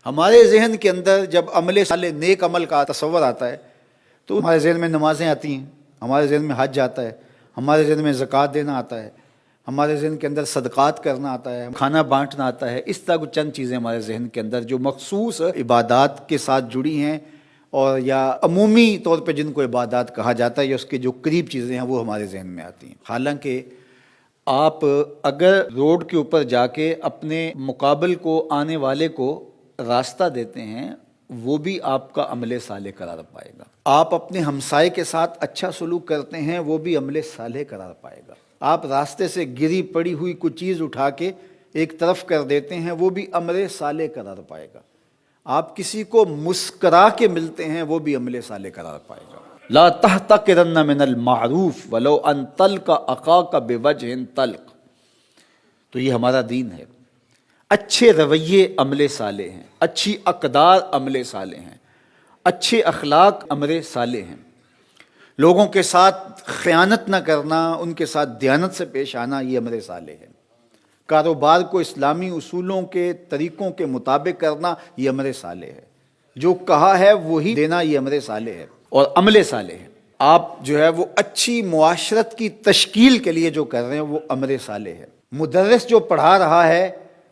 ہمارے ذہن کے اندر جب عمل صالح نیک عمل کا تصور آتا ہے تو ہمارے ذہن میں نمازیں آتی ہیں، ہمارے ذہن میں حج آتا ہے، ہمارے ذہن میں زکوٰۃ دینا آتا ہے، ہمارے ذہن کے اندر صدقات کرنا آتا ہے، کھانا بانٹنا آتا ہے۔ اس طرح کو چند چیزیں ہمارے ذہن کے اندر جو مخصوص عبادات کے ساتھ جڑی ہیں اور یا عمومی طور پہ جن کو عبادات کہا جاتا ہے یا اس کے جو قریب چیزیں ہیں وہ ہمارے ذہن میں آتی ہیں۔ حالانکہ آپ اگر روڈ کے اوپر جا کے اپنے مقابل کو آنے والے کو راستہ دیتے ہیں وہ بھی آپ کا عمل صالح قرار پائے گا۔ آپ اپنے ہمسائے کے ساتھ اچھا سلوک کرتے ہیں وہ بھی عمل صالح قرار پائے گا۔ آپ راستے سے گری پڑی ہوئی کوئی چیز اٹھا کے ایک طرف کر دیتے ہیں وہ بھی عمل صالح قرار پائے گا۔ آپ کسی کو مسکرا کے ملتے ہیں وہ بھی عمل صالح قرار پائے گا۔ لا تحتقرن من المعروف ولو ان تلق اخاک بوجہ طلق، تو یہ ہمارا دین ہے۔ اچھے رویے عمل صالح ہیں، اچھی اقدار عمل صالح ہیں، اچھے اخلاق عمل صالح ہیں۔ لوگوں کے ساتھ خیانت نہ کرنا، ان کے ساتھ دیانت سے پیش آنا، یہ عمل صالح ہے۔ کاروبار کو اسلامی اصولوں کے طریقوں کے مطابق کرنا، یہ عمل صالح ہے۔ جو کہا ہے وہی دینا، یہ عمل صالح ہے اور عمل صالح ہے۔ آپ جو ہے وہ اچھی معاشرت کی تشکیل کے لیے جو کر رہے ہیں وہ عمل صالح ہے۔ مدرس جو پڑھا رہا ہے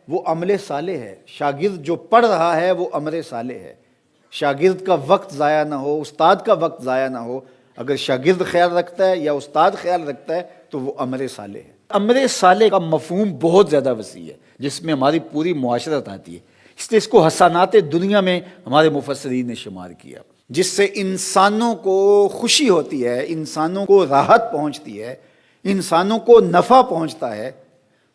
وہ عمل صالح ہے، شاگرد جو پڑھ رہا ہے وہ عمل صالح ہے۔ شاگرد کا وقت ضائع نہ ہو، استاد کا وقت ضائع نہ ہو۔ اگر شاگرد خیال رکھتا ہے یا استاد خیال رکھتا ہے تو وہ عمل صالح ہے۔ عمل صالح کا مفہوم بہت زیادہ وسیع ہے جس میں ہماری پوری معاشرت آتی ہے، اس لیے اس کو حسنات دنیا میں ہمارے مفسرین نے شمار کیا، جس سے انسانوں کو خوشی ہوتی ہے، انسانوں کو راحت پہنچتی ہے، انسانوں کو نفع پہنچتا ہے۔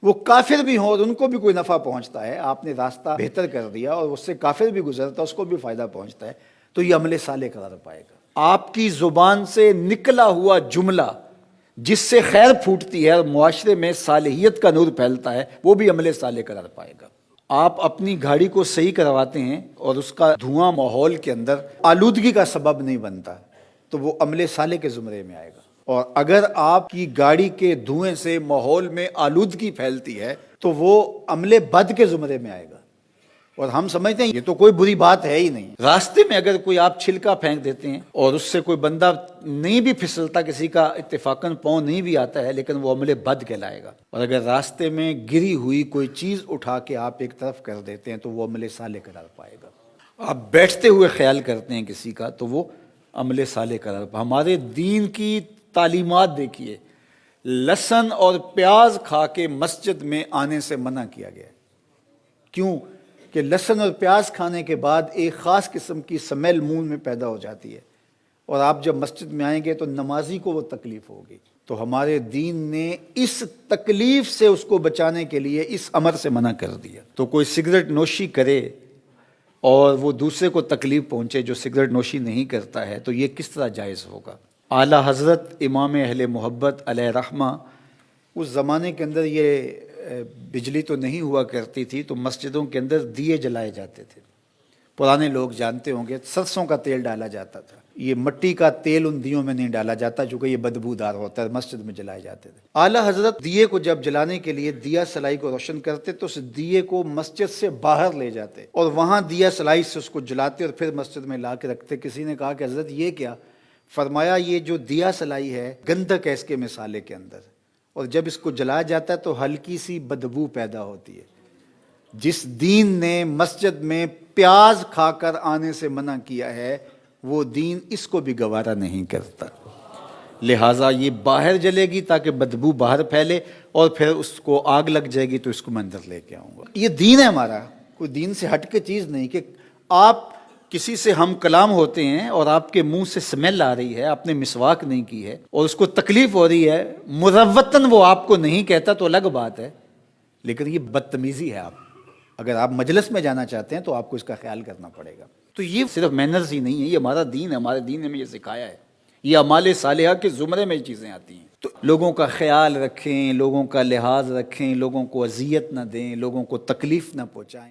وہ کافر بھی ہوں اور ان کو بھی کوئی نفع پہنچتا ہے، آپ نے راستہ بہتر کر دیا اور اس سے کافر بھی گزرتا ہے، اس کو بھی فائدہ پہنچتا ہے، تو یہ عمل صالح قرار پائے گا۔ آپ کی زبان سے نکلا ہوا جملہ جس سے خیر پھوٹتی ہے اور معاشرے میں صالحیت کا نور پھیلتا ہے وہ بھی عمل صالح قرار پائے گا۔ آپ اپنی گاڑی کو صحیح کرواتے ہیں اور اس کا دھواں ماحول کے اندر آلودگی کا سبب نہیں بنتا تو وہ عمل صالح کے زمرے میں آئے گا۔ اور اگر آپ کی گاڑی کے دھوئیں سے ماحول میں آلودگی پھیلتی ہے تو وہ عمل بد کے زمرے میں آئے گا۔ اور ہم سمجھتے ہیں یہ تو کوئی بری بات ہے ہی نہیں۔ راستے میں اگر کوئی آپ چھلکا پھینک دیتے ہیں اور اس سے کوئی بندہ نہیں بھی پھسلتا، کسی کا اتفاقاً پاؤں نہیں بھی آتا ہے، لیکن وہ عمل بد کہلائے گا۔ اور اگر راستے میں گری ہوئی کوئی چیز اٹھا کے آپ ایک طرف کر دیتے ہیں تو وہ عمل صالح قرار پائے گا۔ آپ بیٹھتے ہوئے خیال کرتے ہیں کسی کا تو وہ عمل صالح قرار پائے۔ ہمارے دین کی تعلیمات دیکھیے، لہسن اور پیاز کھا کے مسجد میں آنے سے منع کیا گیا ہے۔ کیوں؟ کہ لہسن اور پیاز کھانے کے بعد ایک خاص قسم کی سمیل منہ میں پیدا ہو جاتی ہے اور آپ جب مسجد میں آئیں گے تو نمازی کو وہ تکلیف ہوگی۔ تو ہمارے دین نے اس تکلیف سے اس کو بچانے کے لیے اس امر سے منع کر دیا۔ تو کوئی سگریٹ نوشی کرے اور وہ دوسرے کو تکلیف پہنچے جو سگریٹ نوشی نہیں کرتا ہے تو یہ کس طرح جائز ہوگا؟ اعلیٰ حضرت امام اہل محبت علیہ رحمہ، اس زمانے کے اندر یہ بجلی تو نہیں ہوا کرتی تھی تو مسجدوں کے اندر دیے جلائے جاتے تھے۔ پرانے لوگ جانتے ہوں گے سرسوں کا تیل ڈالا جاتا تھا، یہ مٹی کا تیل ان دیوں میں نہیں ڈالا جاتا چونکہ یہ بدبودار ہوتا ہے، مسجد میں جلائے جاتے تھے۔ اعلیٰ حضرت دیے کو جب جلانے کے لیے دیا سلائی کو روشن کرتے تو اس دیے کو مسجد سے باہر لے جاتے اور وہاں دیا سلائی سے اس کو جلاتے اور پھر مسجد میں لا کے رکھتے۔ کسی نے کہا کہ حضرت یہ کیا؟ فرمایا یہ جو دیا سلائی ہے گندھک ہے اس کے مسالے کے اندر، اور جب اس کو جلایا جاتا ہے تو ہلکی سی بدبو پیدا ہوتی ہے۔ جس دین نے مسجد میں پیاز کھا کر آنے سے منع کیا ہے وہ دین اس کو بھی گوارا نہیں کرتا، لہٰذا یہ باہر جلے گی تاکہ بدبو باہر پھیلے اور پھر اس کو آگ لگ جائے گی تو اس کو میں اندر لے کے آؤں گا۔ یہ دین ہے ہمارا، کوئی دین سے ہٹ کے چیز نہیں کہ آپ کسی سے ہم کلام ہوتے ہیں اور آپ کے منہ سے سمیل آ رہی ہے، آپ نے مسواک نہیں کی ہے اور اس کو تکلیف ہو رہی ہے، مروتاً وہ آپ کو نہیں کہتا تو الگ بات ہے، لیکن یہ بدتمیزی ہے۔ اگر آپ مجلس میں جانا چاہتے ہیں تو آپ کو اس کا خیال کرنا پڑے گا۔ تو یہ صرف مینرز ہی نہیں ہے، یہ ہمارا دین ہے، ہمارے دین نے ہمیں یہ سکھایا ہے، یہ اعمال صالحہ کے زمرے میں یہ چیزیں آتی ہیں۔ تو لوگوں کا خیال رکھیں، لوگوں کا لحاظ رکھیں، لوگوں کو اذیت نہ دیں، لوگوں کو تکلیف نہ پہنچائیں۔